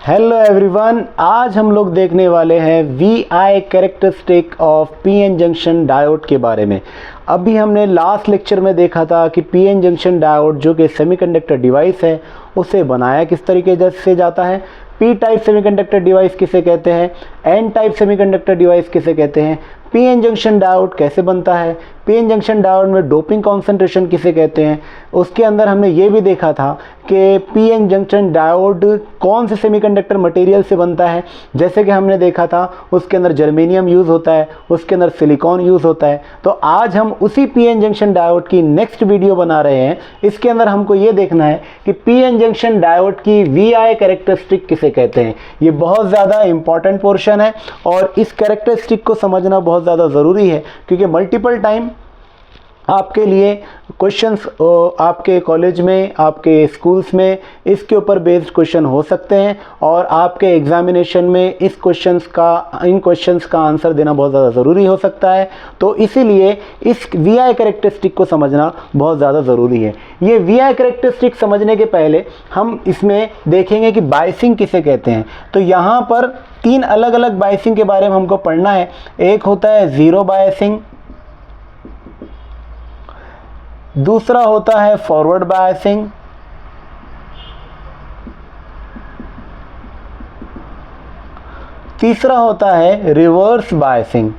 Hello everyone, आज हम लोग देखने वाले हैं VI characteristic of PN junction diode के बारे में। अभी हमने लास्ट लेक्चर में देखा था कि पीएन जंक्शन डायोड जो कि सेमीकंडक्टर डिवाइस है उसे बनाया किस तरीके से जाता है, पी टाइप सेमीकंडक्टर डिवाइस किसे कहते हैं, एन टाइप सेमीकंडक्टर डिवाइस किसे कहते हैं, पीएन जंक्शन डायोड कैसे बनता है, पीएन जंक्शन डायोड में डोपिंग कॉन्सेंट्रेशन किसे कहते हैं। उसके अंदर हमने ये भी देखा था कि पीएन जंक्शन डायोड कौन से सेमीकंडक्टर मटेरियल से बनता है। जैसे कि हमने देखा था उसके अंदर जर्मेनियम यूज़ होता है, उसके अंदर सिलिकॉन यूज़ होता है। तो आज हम उसी पीएन जंक्शन डायोड की नेक्स्ट वीडियो बना रहे हैं। इसके अंदर हमको ये देखना है कि पीएन जंक्शन डायोड की VI कैरेक्टरिस्टिक किसे कहते हैं। ये बहुत ज़्यादा इंपॉर्टेंट पोर्शन है और इस कैरेक्टरिस्टिक को समझना बहुत ज़्यादा ज़रूरी है, क्योंकि मल्टीपल टाइम आपके लिए क्वेश्चंस आपके कॉलेज में, आपके स्कूल्स में इसके ऊपर बेस्ड क्वेश्चन हो सकते हैं और आपके एग्जामिनेशन में इन क्वेश्चंस का आंसर देना बहुत ज़्यादा ज़रूरी हो सकता है। तो इसीलिए इस VI कैरेक्टरिस्टिक को समझना बहुत ज़्यादा ज़रूरी है। ये VI कैरेक्टरिस्टिक समझने के पहले हम इसमें देखेंगे कि बायसिंग किसे कहते हैं। तो यहाँ पर तीन अलग अलग बायसिंग के बारे में हमको पढ़ना है। एक होता है ज़ीरो बायसिंग, दूसरा होता है फॉरवर्ड बायसिंग, तीसरा होता है रिवर्स बायसिंग।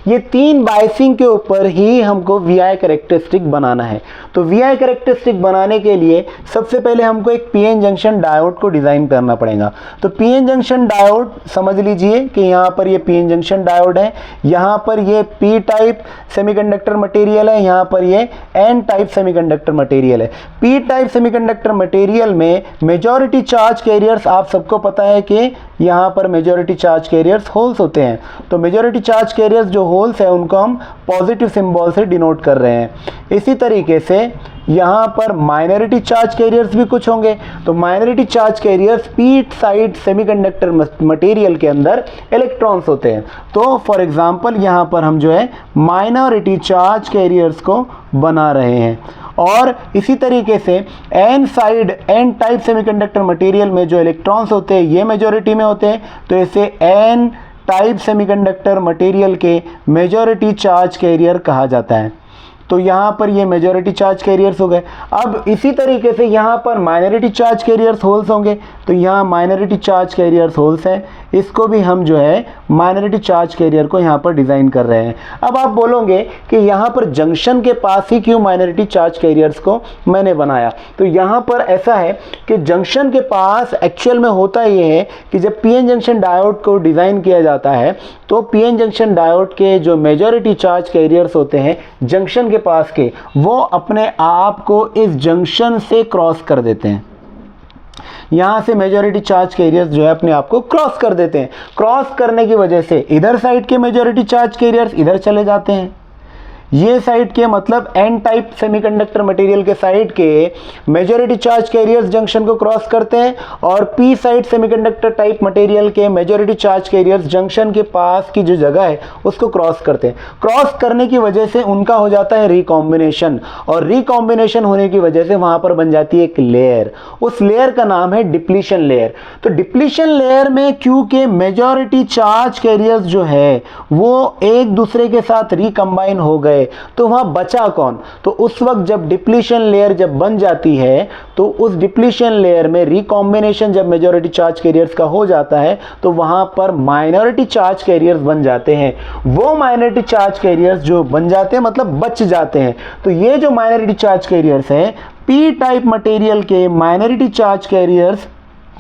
ये तीन बायसिंग के ऊपर ही हमको VI कैरेक्टरिस्टिक बनाना है। तो VI कैरेक्टरिस्टिक बनाने के लिए सबसे पहले हमको एक पीएन जंक्शन डायोड को डिज़ाइन करना पड़ेगा। तो पीएन जंक्शन डायोड समझ लीजिए कि यहाँ पर ये पीएन जंक्शन डायोड है, यहाँ पर ये P टाइप सेमीकंडक्टर मटेरियल है, यहाँ पर ये N टाइप सेमीकंडक्टर मटेरियल है। P टाइप सेमीकंडक्टर मटेरियल में मेजॉरिटी चार्ज कैरियर्स, आप सबको पता है कि यहाँ पर मेजॉरिटी चार्ज कैरियर्स होल्स होते हैं। तो मेजॉरिटी चार्ज कैरियर्स जो होल्स है उनको हम पॉजिटिव सिंबल से डिनोट कर रहे हैं। इसी तरीके से यहाँ पर माइनॉरिटी चार्ज कैरियर्स भी कुछ होंगे। तो minority charge carriers P side semiconductor material के अंदर इलेक्ट्रॉन्स होते हैं। तो फॉर एग्जांपल यहाँ पर हम जो है माइनॉरिटी चार्ज कैरियर्स को बना रहे हैं। और इसी तरीके से एन टाइप सेमीकंडक्टर मटेरियल में जो इलेक्ट्रॉन्स होते हैं ये मेजॉरिटी में होते हैं। तो इसे एन टाइप सेमीकंडक्टर मटेरियल के मेजॉरिटी चार्ज कैरियर कहा जाता है। तो यहाँ पर ये मेजॉरिटी चार्ज कैरियर्स हो गए। अब इसी तरीके से यहाँ पर माइनॉरिटी चार्ज कैरियर्स होल्स होंगे। तो यहाँ माइनॉरिटी चार्ज कैरियर्स होल्स हैं, इसको भी हम जो है माइनॉरिटी चार्ज कैरियर को यहाँ पर डिज़ाइन कर रहे हैं। अब आप बोलोगे कि यहाँ पर जंक्शन के पास ही क्यों माइनॉरिटी चार्ज कैरियर्स को मैंने बनाया। तो यहाँ पर ऐसा है कि जंक्शन के पास एक्चुअल में होता ये है कि जब पीएन जंक्शन डायोड को डिज़ाइन किया जाता है तो पीएन जंक्शन डायोड के जो मेजॉरिटी चार्ज कैरियर्स होते हैं जंक्शन के पास के, वो अपने आप को इस जंक्शन से क्रॉस कर देते हैं। यहां से मेजॉरिटी चार्ज कैरियर्स जो है अपने आप को क्रॉस कर देते हैं। क्रॉस करने की वजह से इधर साइड के मेजॉरिटी चार्ज कैरियर्स इधर चले जाते हैं। ये साइड के मतलब एन टाइप सेमीकंडक्टर मटेरियल के साइड के मेजॉरिटी चार्ज कैरियर्स जंक्शन को क्रॉस करते हैं और P side semiconductor type material के मेजॉरिटी चार्ज कैरियर्स जंक्शन के पास की जो जगह है उसको क्रॉस करते हैं। क्रॉस करने की वजह से उनका हो जाता है रिकॉम्बिनेशन, और रिकॉम्बिनेशन होने की वजह से वहां पर बन जाती है एक लेयर। उस लेयर का नाम है डिप्लीशन लेयर। तो डिप्लीशन लेयर में क्योंकि मेजॉरिटी चार्ज कैरियर्स जो है वो एक दूसरे के साथ रिकम्बाइन हो गए, तो वहां बचा कौन। तो उस वक्त जब डिप्लीशन लेयर जब बन जाती है तो उस डिप्लीशन लेयर में रिकॉम्बिनेशन जब मेजॉरिटी चार्ज कैरियर्स का हो जाता है तो वहां पर माइनॉरिटी चार्ज कैरियर्स बन जाते हैं। वो माइनॉरिटी चार्ज कैरियर्स जो बन जाते हैं मतलब बच जाते हैं। तो ये जो माइनॉरिटी चार्ज कैरियर्स हैं पी टाइप मटेरियल के माइनॉरिटी चार्ज कैरियर्स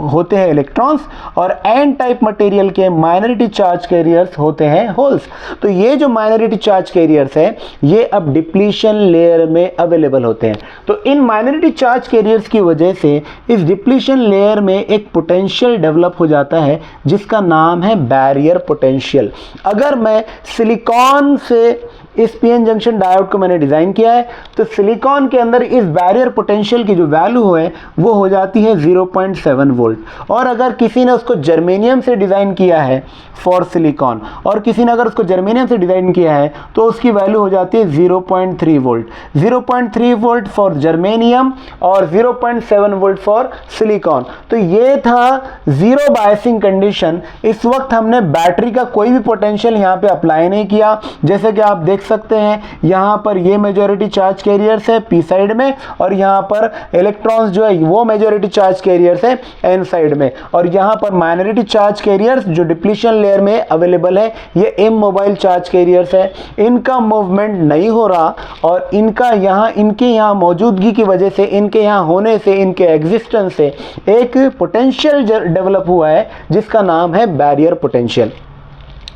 होते हैं इलेक्ट्रॉन्स और एन टाइप मटेरियल के माइनॉरिटी चार्ज कैरियर्स होते हैं होल्स। तो ये जो माइनॉरिटी चार्ज कैरियर्स हैं ये अब डिप्लीशन लेयर में अवेलेबल होते हैं। तो इन माइनॉरिटी चार्ज कैरियर्स की वजह से इस डिप्लीशन लेयर में एक पोटेंशियल डेवलप हो जाता है जिसका नाम है बैरियर पोटेंशियल। अगर मैं सिलिकॉन से इस पीएन जंक्शन डायोड को मैंने डिज़ाइन किया है, तो सिलिकॉन के अंदर इस बैरियर पोटेंशियल की जो वैल्यू है वो हो जाती है 0.7 वोल्ट। और अगर किसी ने उसको जर्मेनियम से डिज़ाइन किया है फॉर सिलिकॉन, और किसी ने अगर उसको जर्मेनियम से डिज़ाइन किया है तो उसकी वैल्यू हो जाती है 0.3 वोल्ट। 0.3 वोल्ट फॉर जर्मेनियम और 0.7 वोल्ट फॉर सिलिकॉन। तो ये था ज़ीरो बायसिंग कंडीशन। इस वक्त हमने बैटरी का कोई भी पोटेंशियल यहाँ पे अप्लाई नहीं किया। जैसे कि आप देख सकते हैं यहाँ पर ये मेजॉरिटी चार्ज कैरियर्स है पी साइड में, और यहाँ पर इलेक्ट्रॉन्स जो है वो मेजॉरिटी चार्ज कैरियर्स है एन साइड में, और यहाँ पर माइनॉरिटी चार्ज कैरियर्स जो डिप्लीशन लेयर में अवेलेबल है ये इमोबाइल चार्ज कैरियर्स है। इनका मूवमेंट नहीं हो रहा, और इनके यहाँ मौजूदगी की वजह से, इनके यहाँ होने से, इनके एग्जिस्टेंस से एक पोटेंशियल डेवलप हुआ है जिसका नाम है बैरियर पोटेंशियल।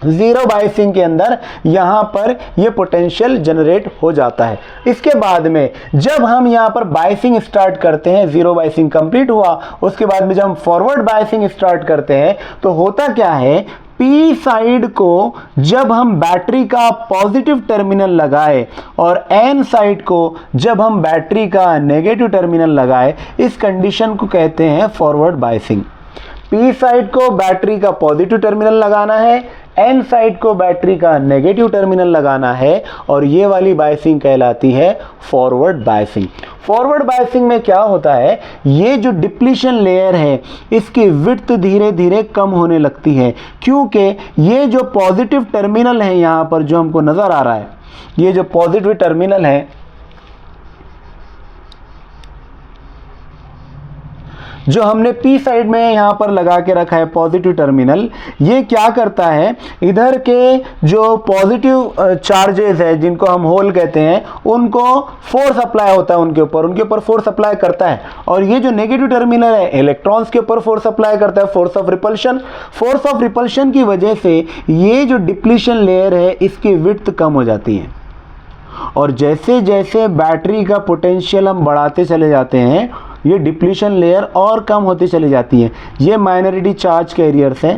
ज़ीरो बायसिंग के अंदर यहाँ पर ये पोटेंशियल जनरेट हो जाता है। इसके बाद में जब हम यहाँ पर बायसिंग स्टार्ट करते हैं, ज़ीरो बायसिंग कंप्लीट हुआ, उसके बाद में जब हम फॉरवर्ड बायसिंग स्टार्ट करते हैं तो होता क्या है, पी साइड को जब हम बैटरी का पॉजिटिव टर्मिनल लगाए और एन साइड को जब हम बैटरी का नेगेटिव टर्मिनल लगाए, इस कंडीशन को कहते हैं फॉरवर्ड बायसिंग। पी साइड को बैटरी का पॉजिटिव टर्मिनल लगाना है, एन साइड को बैटरी का नेगेटिव टर्मिनल लगाना है, और ये वाली बायसिंग कहलाती है फॉरवर्ड बायसिंग। फॉरवर्ड बायसिंग में क्या होता है, ये जो डिप्लीशन लेयर है इसकी विड्थ धीरे धीरे कम होने लगती है, क्योंकि ये जो पॉजिटिव टर्मिनल है यहाँ पर जो हमको नज़र आ रहा है, ये जो पॉजिटिव टर्मिनल है, जो हमने पी साइड में यहाँ पर लगा के रखा है पॉजिटिव टर्मिनल, ये क्या करता है, इधर के जो पॉजिटिव चार्जेस है जिनको हम होल कहते हैं, उनको फोर्स अप्लाई होता है उनके ऊपर फोर्स अप्लाई करता है, और ये जो नेगेटिव टर्मिनल है इलेक्ट्रॉन्स के ऊपर फोर्स अप्लाई करता है, फोर्स ऑफ रिपल्शन की वजह से ये जो डिप्लीशन लेयर है इसकी विड्थ कम हो जाती है। और जैसे जैसे बैटरी का पोटेंशियल हम बढ़ाते चले जाते हैं, ये डिप्लीशन लेयर और कम होती चली जाती है। ये माइनॉरिटी चार्ज कैरियर्स हैं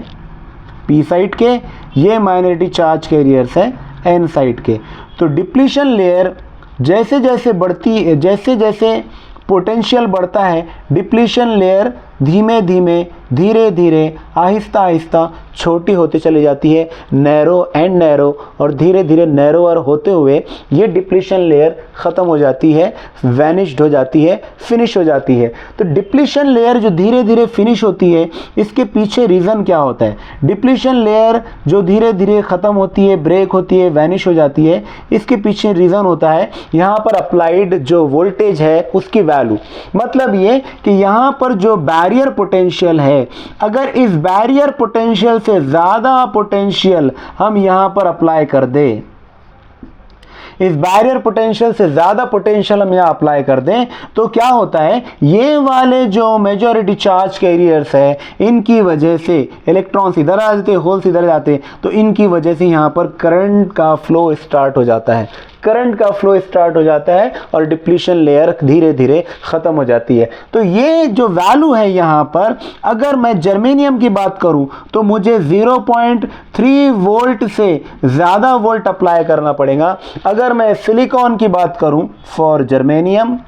पी साइड के, ये माइनॉरिटी चार्ज कैरियर्स हैं एन साइड के। तो डिप्लीशन लेयर जैसे जैसे बढ़ती है, जैसे जैसे पोटेंशियल बढ़ता है, डिप्लीशन लेयर धीमे धीमे धीरे धीरे आहिस्ता आहिस्ता छोटी होती चली जाती है, नैरो एंड नैरो, और धीरे धीरे नैरोअर होते हुए ये डिप्लीशन लेयर ख़त्म हो जाती है, वैनिश्ड हो जाती है, फिनिश हो जाती है। तो डिप्लीशन लेयर जो धीरे धीरे फिनिश होती है, इसके पीछे रीज़न क्या होता है, डिप्लीशन लेयर जो धीरे धीरे ख़त्म होती है, ब्रेक होती है, वैनिश हो जाती है, इसके पीछे रीज़न होता है यहाँ पर अप्लाइड जो वोल्टेज है उसकी वैल्यू। मतलब ये कि यहाँ पर जो बैरियर पोटेंशियल है, अगर इस बैरियर पोटेंशियल से ज़्यादा पोटेंशियल हम यहाँ पर अप्लाई कर दें, इस बैरियर पोटेंशियल से ज़्यादा पोटेंशियल हम यहाँ अप्लाई कर दें, तो क्या होता है, ये वाले जो मेजॉरिटी चार्ज कैरियर्स है इनकी वजह से इलेक्ट्रॉन्स इधर आ जाते, होल्स इधर जाते, तो इनकी वजह से यहाँ पर करंट का फ्लो स्टार्ट हो जाता है, और डिप्लीशन लेयर धीरे धीरे ख़त्म हो जाती है। तो ये जो वैल्यू है यहाँ पर, अगर मैं जर्मेनियम की बात करूँ तो मुझे 0.3 वोल्ट से ज़्यादा वोल्ट अप्लाई करना पड़ेगा। अगर मैं सिलिकॉन की बात करूँ फॉर जर्मेनियम,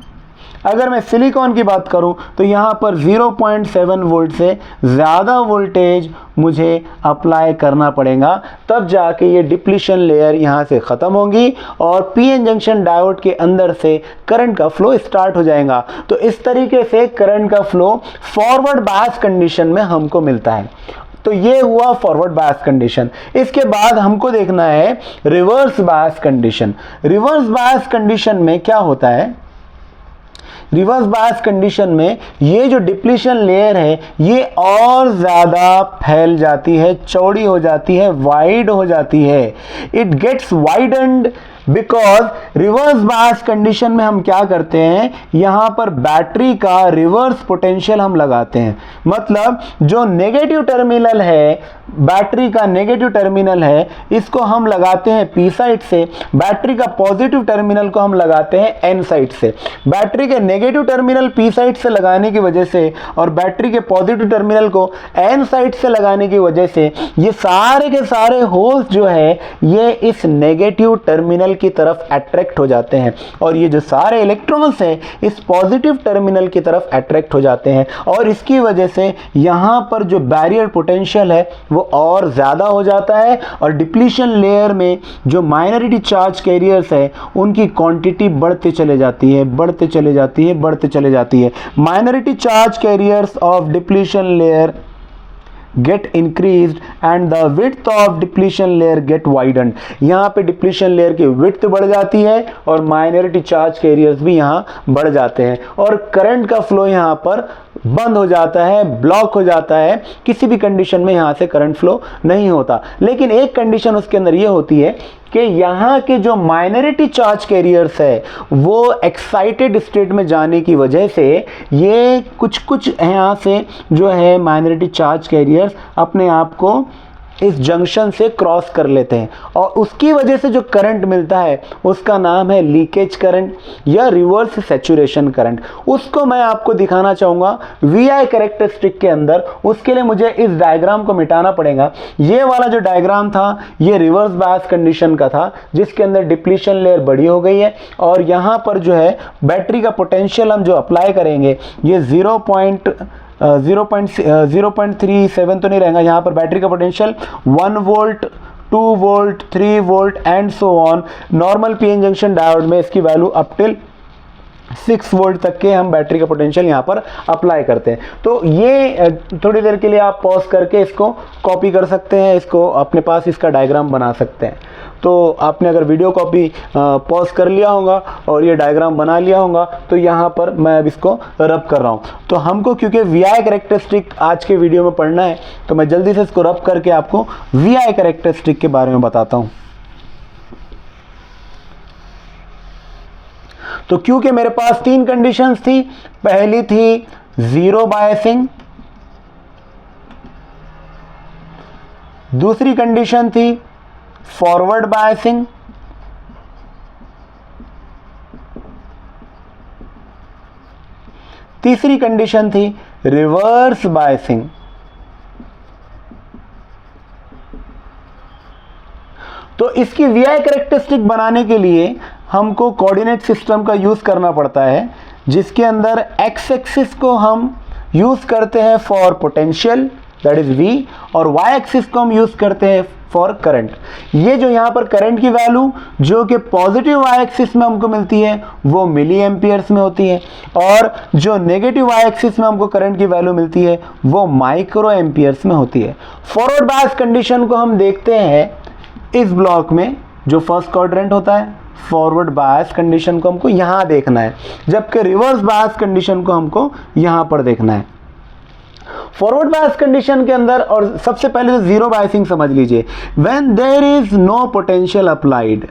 अगर मैं सिलिकॉन की बात करूं तो यहाँ पर 0.7 वोल्ट से ज़्यादा वोल्टेज मुझे अप्लाई करना पड़ेगा, तब जाके ये डिप्लीशन लेयर यहाँ से ख़त्म होगी और पीएन जंक्शन डायोड के अंदर से करंट का फ्लो स्टार्ट हो जाएगा। तो इस तरीके से करंट का फ्लो फॉरवर्ड बायस कंडीशन में हमको मिलता है। तो ये हुआ फॉरवर्ड बायस कंडीशन। इसके बाद हमको देखना है reverse bias condition. Reverse bias condition में क्या होता है, रिवर्स बायस कंडीशन में ये जो डिप्लीशन लेयर है ये और ज़्यादा फैल जाती है, चौड़ी हो जाती है, वाइड हो जाती है। It gets widened because reverse bias condition में हम क्या करते हैं, यहाँ पर बैटरी का रिवर्स पोटेंशियल हम लगाते हैं। मतलब जो नेगेटिव टर्मिनल है, बैटरी का नेगेटिव टर्मिनल है, इसको हम लगाते हैं पी साइड से, बैटरी का पॉजिटिव टर्मिनल को हम लगाते हैं एन साइड से। बैटरी के नेगेटिव टर्मिनल पी साइड से लगाने की वजह से और बैटरी के पॉजिटिव टर्मिनल को एन साइड से लगाने की वजह से ये सारे के सारे होल्स जो है ये इस नेगेटिव टर्मिनल टर्मिनल की तरफ अट्रैक्ट हो जाते हैं और ये जो सारे इलेक्ट्रॉन्स हैं इस पॉजिटिव टर्मिनल की तरफ अट्रैक्ट हो जाते हैं और इसकी वजह से यहाँ पर जो बैरियर पोटेंशियल है वो और ज़्यादा हो जाता है और डिप्लीशन लेयर में जो माइनॉरिटी चार्ज कैरियर्स है उनकी क्वांटिटी बढ़ते चले जाती है, बढ़ते चले जाती है, बढ़ते चले जाती है। Minority charge carriers of depletion layer get increased and the width of depletion layer get widened। यहाँ पे डिप्लीशन लेयर की विड्थ बढ़ जाती है और माइनॉरिटी चार्ज कैरियर्स भी यहाँ बढ़ जाते हैं और करंट का फ्लो यहाँ पर बंद हो जाता है, ब्लॉक हो जाता है। किसी भी कंडीशन में यहाँ से करंट फ्लो नहीं होता। लेकिन एक कंडीशन उसके अंदर ये होती है कि यहाँ के जो माइनॉरिटी चार्ज कैरियर्स है वो एक्साइटेड स्टेट में जाने की वजह से ये कुछ यहाँ से जो है माइनॉरिटी चार्ज कैरियर्स अपने आप को इस जंक्शन से क्रॉस कर लेते हैं और उसकी वजह से जो करंट मिलता है उसका नाम है लीकेज करंट या रिवर्स सैचुरेशन करंट। उसको मैं आपको दिखाना चाहूँगा VI कैरेक्टरिस्टिक के अंदर। उसके लिए मुझे इस डायग्राम को मिटाना पड़ेगा। ये वाला जो डायग्राम था ये रिवर्स बायस कंडीशन का था जिसके अंदर डिप्लीशन लेयर बड़ी हो गई है और यहाँ पर जो है बैटरी का पोटेंशियल हम जो अप्लाई करेंगे ये 0.37 तो नहीं रहेगा। यहाँ पर बैटरी का potential 1 volt 2 volt 3 volt and so on. Normal PN junction diode में इसकी वैल्यू अप टिल 6 वोल्ट तक के हम बैटरी का पोटेंशियल यहाँ पर अप्लाई करते हैं। तो ये थोड़ी देर के लिए आप पॉज करके इसको कॉपी कर सकते हैं, इसको अपने पास इसका डायग्राम बना सकते हैं। तो आपने अगर वीडियो कॉपी पॉज कर लिया होगा और ये डायग्राम बना लिया होगा तो यहाँ पर मैं अब इसको रब कर रहा हूँ। तो हमको क्योंकि VI कैरेक्टरिस्टिक आज के वीडियो में पढ़ना है तो मैं जल्दी से इसको रब करके आपको VI कैरेक्टरिस्टिक के बारे में बताता हूँ। तो क्योंकि मेरे पास 3 कंडीशंस थी, पहली थी जीरो बायसिंग, दूसरी कंडीशन थी फॉरवर्ड बायसिंग, तीसरी कंडीशन थी रिवर्स बायसिंग। तो इसकी VI कैरेक्टरिस्टिक बनाने के लिए हमको कोऑर्डिनेट सिस्टम का यूज़ करना पड़ता है जिसके अंदर एक्स एक्सिस को हम यूज़ करते हैं for potential that is V और Y एक्सिस को हम यूज़ करते हैं फॉर करंट। ये जो यहाँ पर करंट की वैल्यू जो कि पॉजिटिव Y एक्सिस में हमको मिलती है वो मिली एम्पियर्स में होती है और जो नेगेटिव Y एक्सिस में हमको करंट की वैल्यू मिलती है वो माइक्रो एम्पियर्स में होती है। फॉरवर्ड बायस कंडीशन को हम देखते हैं इस ब्लॉक में जो फर्स्ट क्वाड्रेंट होता है। फॉरवर्ड बायस कंडीशन को हमको यहाँ देखना है जबकि रिवर्स बायस कंडीशन को हमको यहाँ पर देखना है। फॉरवर्ड बायस कंडीशन के अंदर और सबसे पहले तो जीरो बायसिंग समझ लीजिए। When there is no potential applied,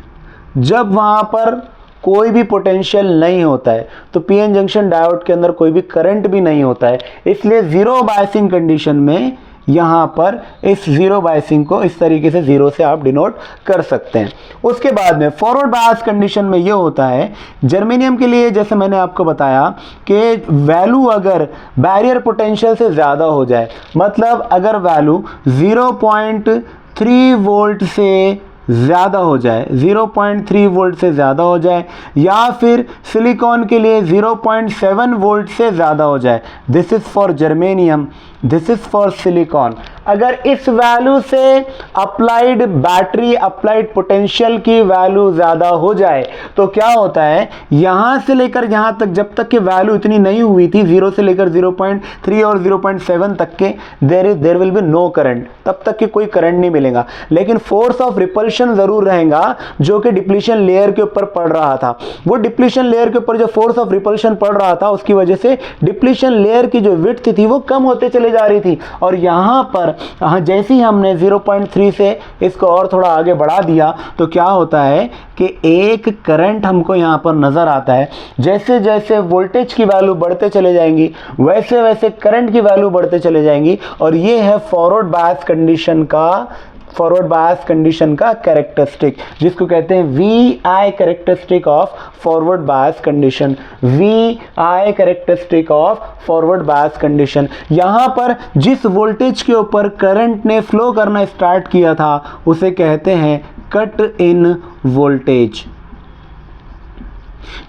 जब वहाँ पर कोई भी पोटेंशियल नहीं होता है तो पीएन जंक्शन डायोड के अंदर कोई भी करंट भी नहीं होता है। इसलिए जीरो बायसिंग कंडीशन में यहाँ पर इस जीरो बायसिंग को इस तरीके से जीरो से आप डिनोट कर सकते हैं। उसके बाद में फॉरवर्ड बायस कंडीशन में ये होता है जर्मेनियम के लिए, जैसे मैंने आपको बताया कि वैल्यू अगर बैरियर पोटेंशियल से ज़्यादा हो जाए, मतलब अगर वैल्यू 0.3 वोल्ट से ज़्यादा हो जाए, 0.3 वोल्ट से ज़्यादा हो जाए या फिर सिलिकॉन के लिए 0.7 वोल्ट से ज़्यादा हो जाए, this is for germanium, this is for silicon. अगर इस वैल्यू से अप्लाइड बैटरी अप्लाइड पोटेंशियल की वैल्यू ज़्यादा हो जाए तो क्या होता है, यहाँ से लेकर यहाँ तक जब तक कि वैल्यू इतनी नहीं हुई थी 0 से लेकर 0.3 और 0.7 तक के there will be no current, तब तक कि कोई करंट नहीं मिलेगा। लेकिन फोर्स ऑफ रिपल्शन ज़रूर रहेगा जो कि डिप्लीशन लेयर के ऊपर पड़ रहा था। वो डिप्लीशन लेयर के ऊपर जो फोर्स ऑफ रिपल्शन पड़ रहा था उसकी वजह से डिप्लीशन लेयर की जो विड्थ थी वो कम होते चले जा रही थी। और यहाँ पर जैसे ही हमने 0.3 से इसको और थोड़ा आगे बढ़ा दिया तो क्या होता है कि एक करंट हमको यहाँ पर नज़र आता है। जैसे जैसे वोल्टेज की वैल्यू बढ़ते चले जाएंगी वैसे वैसे करंट की वैल्यू बढ़ते चले जाएंगी और ये है फॉरवर्ड बायस कंडीशन का कैरेक्टरिस्टिक, जिसको कहते हैं VI characteristic of forward bias condition. VI characteristic of forward bias condition. यहाँ पर जिस वोल्टेज के ऊपर करंट ने फ्लो करना स्टार्ट किया था उसे कहते हैं कट इन वोल्टेज।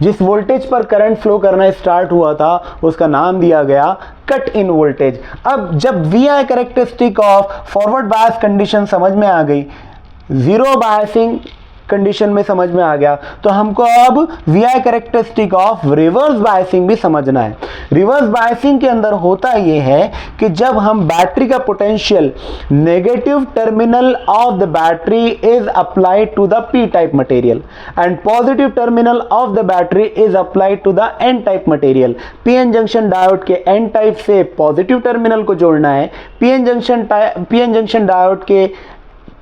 जिस वोल्टेज पर करंट फ्लो करना स्टार्ट हुआ था उसका नाम दिया गया कट इन वोल्टेज। अब जब V I characteristic of forward bias condition समझ में आ गई, जीरो बायसिंग कंडीशन में समझ में आ गया, तो हमको अब V I characteristic of reverse biasing भी समझना है। रिवर्स बायसिंग के अंदर होता यह है कि जब हम बैटरी का potential negative terminal of the battery is applied to the P type material and positive terminal of the battery is applied to the N type material. PN junction diode के एन टाइप से positive terminal को जोड़ना है, PN junction diode के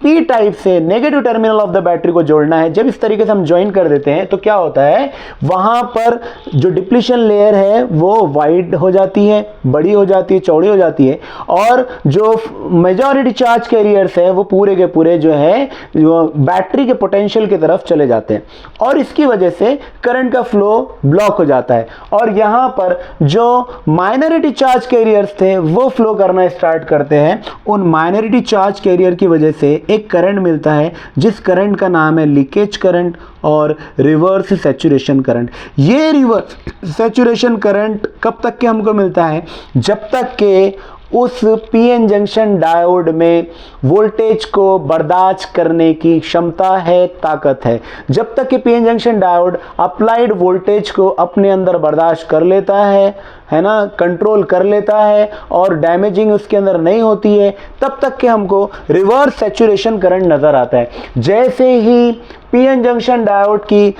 P type से negative terminal of the battery को जोड़ना है। जब इस तरीके से हम ज्वाइन कर देते हैं तो क्या होता है, वहां पर जो डिप्लीशन लेयर है वो वाइड हो जाती है, बड़ी हो जाती है, चौड़ी हो जाती है, और जो मेजॉरिटी चार्ज कैरियर्स है वो पूरे के पूरे जो है जो बैटरी के पोटेंशियल की तरफ चले जाते हैं और इसकी वजह से करंट का फ्लो ब्लॉक हो जाता है। और यहां पर जो माइनॉरिटी चार्ज कैरियर्स थे वो फ्लो करना स्टार्ट करते हैं। उन माइनॉरिटी चार्ज कैरियर की वजह से एक करंट मिलता है जिस करंट का नाम है लीकेज करंट और रिवर्स सैचुरेशन करंट। ये रिवर्स सैचुरेशन करंट कब तक के हमको मिलता है, जब तक के उस पीएन जंक्शन डायोड में वोल्टेज को बर्दाश्त करने की क्षमता है, ताकत है। जब तक कि PN junction diode applied voltage को अपने अंदर बर्दाश्त कर लेता है ना, कंट्रोल कर लेता है और डैमेजिंग उसके अंदर नहीं होती है, तब तक के हमको रिवर्स सैचुरेशन करंट नजर आता है। जैसे ही पीएन जंक्शन डायोड की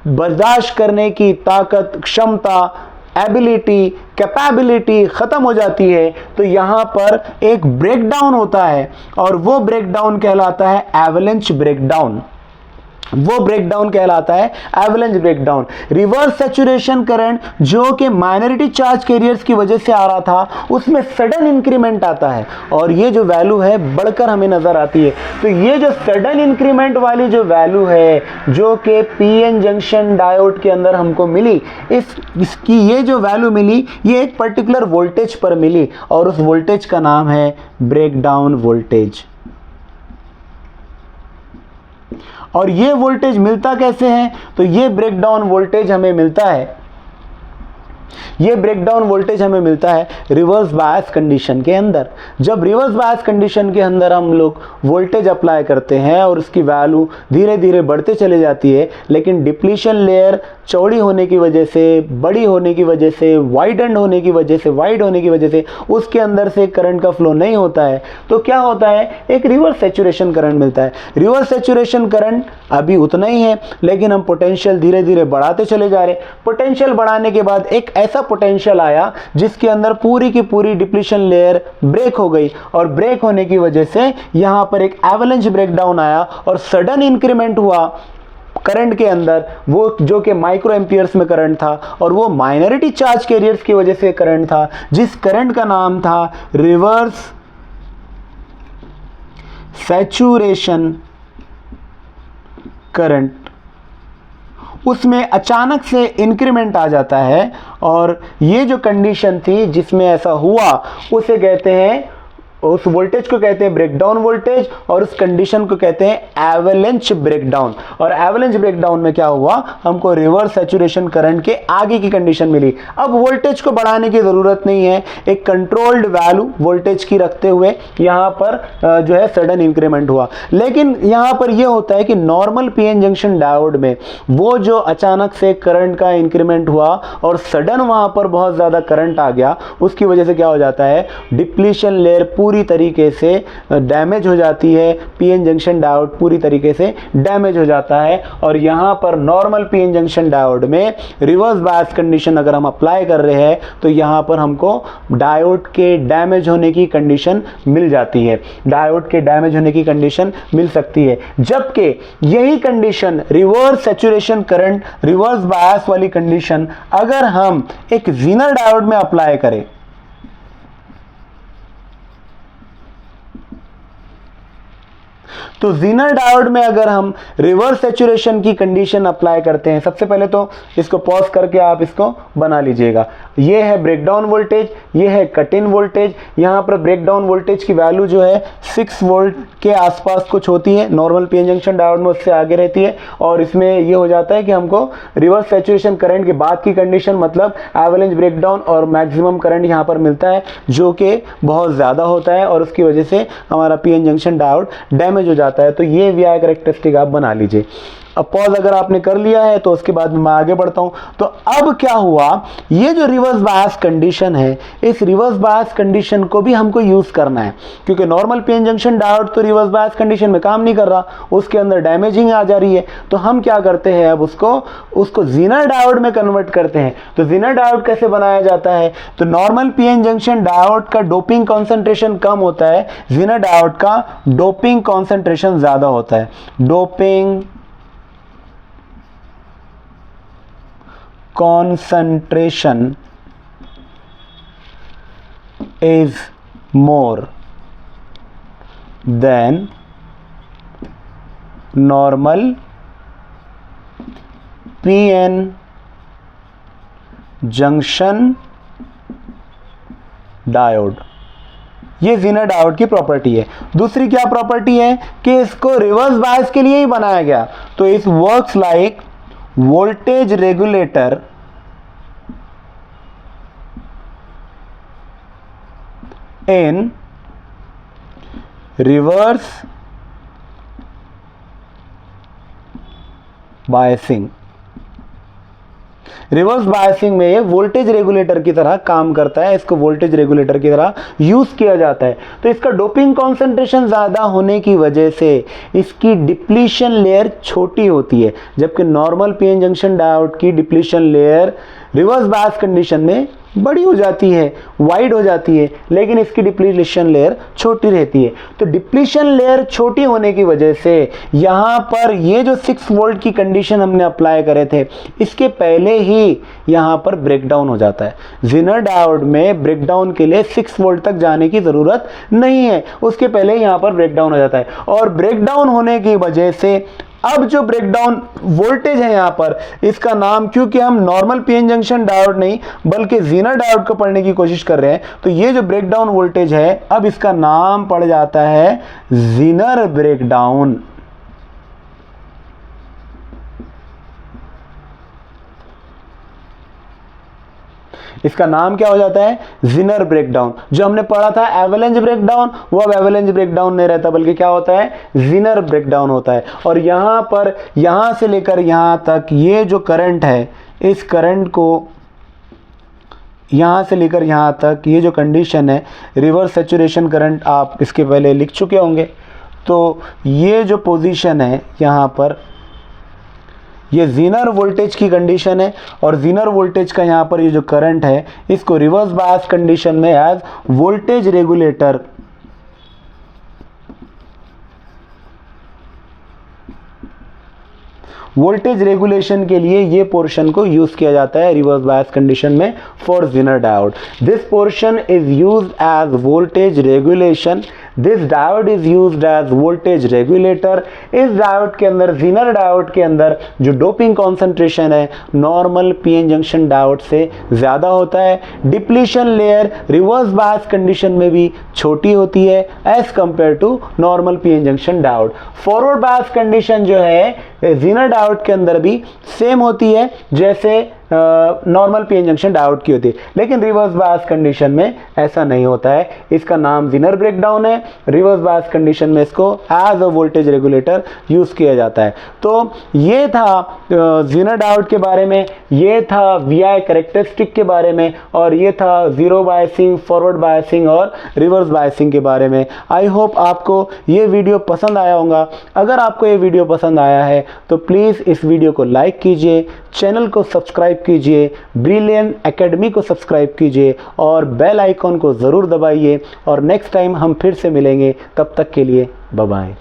बर्दाश्त करने की ताकत, क्षमता, एबिलिटी, कैपेबिलिटी खत्म हो जाती है तो यहां पर एक ब्रेकडाउन होता है और वो ब्रेकडाउन कहलाता है एवलेंच ब्रेकडाउन। वो ब्रेकडाउन कहलाता है avalanche breakdown. Reverse saturation current जो कि माइनॉरिटी चार्ज कैरियर्स की वजह से आ रहा था उसमें सडन इंक्रीमेंट आता है और ये जो वैल्यू है बढ़कर हमें नजर आती है। तो ये जो सडन इंक्रीमेंट वाली जो वैल्यू है जो कि पीएन जंक्शन डायोड के अंदर हमको मिली, इसकी ये जो वैल्यू मिली ये एक पर्टिकुलर वोल्टेज पर मिली और उस वोल्टेज का नाम है ब्रेकडाउन वोल्टेज। और ये वोल्टेज मिलता कैसे है, तो ये ब्रेकडाउन वोल्टेज हमें मिलता है, ये ब्रेकडाउन वोल्टेज हमें मिलता है रिवर्स बायस कंडीशन के अंदर। जब रिवर्स बायस कंडीशन के अंदर हम लोग वोल्टेज अप्लाई करते हैं और उसकी वैल्यू धीरे धीरे बढ़ते चले जाती है, लेकिन डिप्लीशन लेयर चौड़ी होने की वजह से, बड़ी होने की वजह से, वाइडेंड होने की वजह से, वाइड होने की वजह से उसके अंदर से करंट का फ्लो नहीं होता है, तो क्या होता है, एक रिवर्स सैचुरेशन करंट मिलता है। रिवर्स सैचुरेशन करंट अभी उतना ही है लेकिन हम पोटेंशियल धीरे धीरे बढ़ाते चले जा रहे हैं। पोटेंशियल बढ़ाने के बाद एक ऐसा पोटेंशियल आया जिसके अंदर पूरी की पूरी डिप्लीशन लेयर ब्रेक हो गई और ब्रेक होने की वजह से यहां पर एक एवलेंच ब्रेकडाउन आया और सडन इंक्रीमेंट हुआ करंट के अंदर, वो जो कि माइक्रो एम्पियर्स में करंट था और वो माइनॉरिटी चार्ज कैरियर्स की वजह से करंट था, जिस करंट का नाम था रिवर्स सैचुरेशन करंट। उसमें अचानक से इंक्रीमेंट आ जाता है और ये जो कंडीशन थी जिसमें ऐसा हुआ उसे कहते हैं, उस वोल्टेज को कहते हैं ब्रेकडाउन वोल्टेज और उस कंडीशन को कहते हैं एवलेंच ब्रेकडाउन। और एवलेंच ब्रेकडाउन में क्या हुआ, हमको रिवर्स सैचुरेशन करंट के आगे की कंडीशन मिली। अब वोल्टेज को बढ़ाने की जरूरत नहीं है, एक कंट्रोल्ड वैल्यू वोल्टेज की रखते हुए यहां पर जो है सडन इंक्रीमेंट हुआ। लेकिन यहां पर यह होता है कि नॉर्मल पीएन जंक्शन डायोड में वो जो अचानक से करंट का इंक्रीमेंट हुआ और सडन वहां पर बहुत ज्यादा करंट आ गया, उसकी वजह से क्या हो जाता है, डिप्लीशन लेयर पूरी तरीके से डैमेज हो जाती है, पीएन जंक्शन डायोड पूरी तरीके से डैमेज हो जाता है। और यहां पर नॉर्मल पीएन जंक्शन डायोड में रिवर्स बायस कंडीशन अगर हम अप्लाई कर रहे हैं तो यहां पर हमको डायोड के डैमेज होने की कंडीशन मिल जाती है, डायोड के डैमेज होने की कंडीशन मिल सकती है। जबकि यही condition reverse saturation current, reverse bias वाली कंडीशन अगर हम एक ज़ीनर डायोड में अप्लाई करें तो ज़ीनर डायोड में अगर हम रिवर्स सैचुरेशन की कंडीशन अप्लाई करते हैं, सबसे पहले तो इसको पॉज करके आप इसको बना लीजिएगा। ये है ब्रेकडाउन वोल्टेज, ये है कट इन वोल्टेज। यहाँ पर ब्रेकडाउन वोल्टेज की वैल्यू जो है 6 वोल्ट के आसपास कुछ होती है, नॉर्मल पीएन जंक्शन डायोड में उससे आगे रहती है। और इसमें ये हो जाता है कि हमको रिवर्स सैचुरेशन करंट के बाद की कंडीशन मतलब एवरेज ब्रेकडाउन और मैक्सिमम करंट यहाँ पर मिलता है, जो कि बहुत ज़्यादा होता है और उसकी वजह से हमारा पीएन जंक्शन डायोड डैमेज हो जाता है। तो ये वीआई कैरेक्टरिस्टिक आप बना लीजिए। अब पॉज अगर आपने कर लिया है तो उसके बाद मैं आगे बढ़ता हूं। तो अब क्या हुआ, ये जो रिवर्स बायस कंडीशन है, इस रिवर्स बायस कंडीशन को भी हमको यूज करना है, क्योंकि नॉर्मल पीएन जंक्शन डायोड तो रिवर्स बायस कंडीशन में काम नहीं कर रहा, उसके अंदर डैमेजिंग आ जा रही है। तो हम क्या करते हैं, अब उसको ज़ीनर डायोड में कन्वर्ट करते हैं। तो ज़ीनर डायोड कैसे बनाया जाता है, तो नॉर्मल पीएन जंक्शन डायोड का डोपिंग कॉन्सेंट्रेशन कम होता है, ज़ीनर डायोड का डोपिंग कॉन्सेंट्रेशन ज्यादा होता है। Doping concentration is more than normal PN junction diode. ये ज़ीनर डायोड की प्रॉपर्टी है। दूसरी क्या प्रॉपर्टी है कि इसको रिवर्स बायस के लिए ही बनाया गया। तो इस works like voltage regulator in reverse biasing। Reverse biasing में ये वोल्टेज रेगुलेटर की तरह काम करता है, इसको वोल्टेज रेगुलेटर की तरह यूज किया जाता है। तो इसका डोपिंग कॉन्सेंट्रेशन ज़्यादा होने की वजह से इसकी डिप्लीशन लेयर छोटी होती है, जबकि नॉर्मल पीएन जंक्शन डायोड की depletion layer reverse bias condition में बड़ी हो जाती है, वाइड हो जाती है, लेकिन इसकी डिप्लीशन लेयर छोटी रहती है। तो डिप्लीशन लेयर छोटी होने की वजह से यहाँ पर ये जो 6 वोल्ट की कंडीशन हमने अप्लाई करे थे, इसके पहले ही यहाँ पर ब्रेकडाउन हो जाता है। ज़ीनर डायोड में ब्रेकडाउन के लिए 6 वोल्ट तक जाने की ज़रूरत नहीं है, उसके पहले यहाँ पर ब्रेकडाउन हो जाता है। और ब्रेकडाउन होने की वजह से अब जो ब्रेकडाउन वोल्टेज है यहाँ पर, इसका नाम, क्योंकि हम नॉर्मल पीएन जंक्शन डायोड नहीं बल्कि ज़ीनर डायोड को पढ़ने की कोशिश कर रहे हैं, तो ये जो ब्रेकडाउन वोल्टेज है अब इसका नाम पड़ जाता है ज़ीनर ब्रेकडाउन। इसका नाम क्या हो जाता है, ज़ीनर ब्रेकडाउन। जो हमने पढ़ा था एवरेज ब्रेकडाउन, वो अब एवरेज ब्रेकडाउन नहीं रहता, बल्कि क्या होता है, ज़ीनर ब्रेकडाउन होता है। और यहाँ पर यहाँ से लेकर यहाँ तक ये जो करंट है, इस करंट को यहाँ से लेकर यहाँ तक ये जो कंडीशन है, रिवर्स सैचुरेशन करंट आप इसके पहले लिख चुके होंगे। तो ये जो पोजीशन है यहाँ पर, ये ज़ीनर वोल्टेज की कंडीशन है, और ज़ीनर वोल्टेज का यहाँ पर ये जो करंट है, इसको रिवर्स बायस कंडीशन में as voltage regulator voltage regulation के लिए ये पोर्शन को यूज किया जाता है रिवर्स बायस कंडीशन में for zener diode. This portion is used as voltage regulation. This diode is used as voltage regulator. इस डायोड के अंदर, ज़ीनर डायोड के अंदर जो डोपिंग कॉन्सेंट्रेशन है नॉर्मल पीएन जंक्शन डायोड से ज़्यादा होता है। Depletion layer reverse bias condition में भी छोटी होती है as compare to normal PN junction diode. Forward bias condition जो है ज़ीनर डायोड के अंदर भी सेम होती है जैसे नॉर्मल पीएन जंक्शन डायोड की होती है, लेकिन रिवर्स बायस कंडीशन में ऐसा नहीं होता है। इसका नाम ज़ीनर ब्रेकडाउन है। रिवर्स बायस कंडीशन में इसको as a voltage regulator use किया जाता है। तो ये था ज़ीनर डायोड के बारे में, ये था वीआई कैरेक्टरिस्टिक के बारे में, और ये था जीरो बायसिंग, फॉरवर्ड बायसिंग और रिवर्स बायसिंग के बारे में। आई होप आपको ये वीडियो पसंद आया होगा। अगर आपको ये वीडियो पसंद आया है तो प्लीज़ इस वीडियो को लाइक कीजिए, चैनल को सब्सक्राइब कीजिए, ब्रिलियंट एकेडमी को सब्सक्राइब कीजिए और बेल आइकॉन को ज़रूर दबाइए। और नेक्स्ट टाइम हम फिर से मिलेंगे, तब तक के लिए बाय बाय।